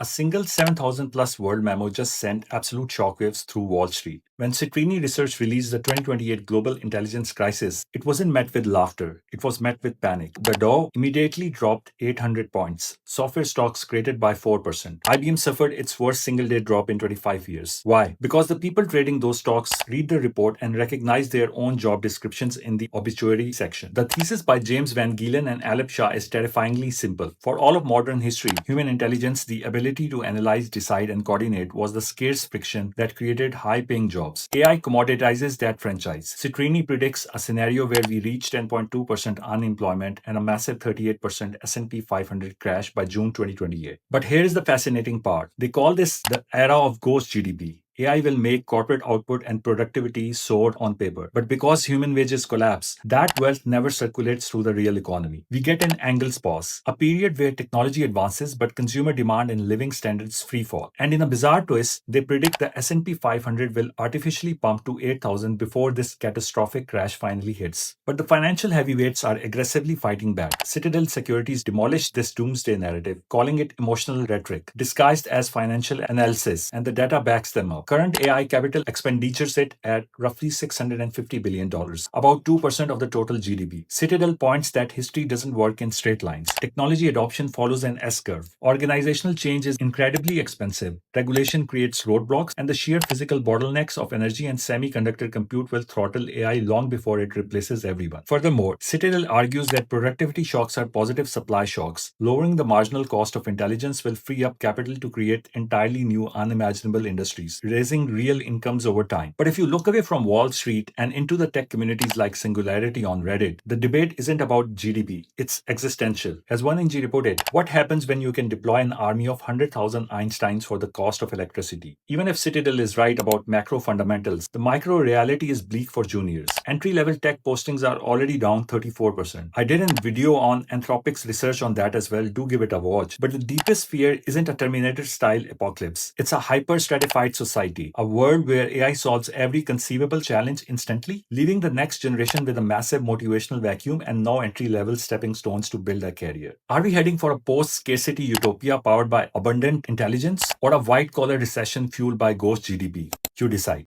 A single 7,000 plus word memo just sent absolute shockwaves through Wall Street. When Citrini Research released the 2028 Global Intelligence Crisis, it wasn't met with laughter, it was met with panic. The Dow immediately dropped 800 points. Software stocks cratered by 4%. IBM suffered its worst single day drop in 25 years. Why? Because the people trading those stocks read the report and recognize their own job descriptions in the obituary section. The thesis by James Van Gielen and Alep Shah is terrifyingly simple. For all of modern history, human intelligence, the ability to analyze, decide, and coordinate, was the scarce friction that created high-paying jobs. AI commoditizes that franchise. Citrini predicts a scenario where we reach 10.2% unemployment and a massive 38% S&P 500 crash by June 2028. But here's the fascinating part. They call this the era of ghost GDP. AI will make corporate output and productivity soar on paper. But because human wages collapse, that wealth never circulates through the real economy. We get an Engels pause, a period where technology advances but consumer demand and living standards free fall. And in a bizarre twist, they predict the S&P 500 will artificially pump to 8,000 before this catastrophic crash finally hits. But the financial heavyweights are aggressively fighting back. Citadel Securities demolished this doomsday narrative, calling it emotional rhetoric, disguised as financial analysis, and the data backs them up. Current AI capital expenditure sit at roughly $650 billion, about 2% of the total GDP. Citadel points that history doesn't work in straight lines. Technology adoption follows an S-curve. Organizational change is incredibly expensive. Regulation creates roadblocks, and the sheer physical bottlenecks of energy and semiconductor compute will throttle AI long before it replaces everyone. Furthermore, Citadel argues that productivity shocks are positive supply shocks. Lowering the marginal cost of intelligence will free up capital to create entirely new, unimaginable industries, raising real incomes over time. But if you look away from Wall Street and into the tech communities like Singularity on Reddit, the debate isn't about GDP, it's existential. As one NG reported, what happens when you can deploy an army of 100,000 Einsteins for the cost of electricity? Even if Citadel is right about macro fundamentals, the micro reality is bleak for juniors. Entry-level tech postings are already down 34%. I did a video on Anthropic's research on that as well, do give it a watch. But the deepest fear isn't a Terminator-style apocalypse. It's a hyper-stratified society, a world where AI solves every conceivable challenge instantly, leaving the next generation with a massive motivational vacuum and no entry-level stepping stones to build a career. Are we heading for a post-scarcity utopia powered by abundant intelligence, or a white-collar recession fueled by ghost GDP? You decide.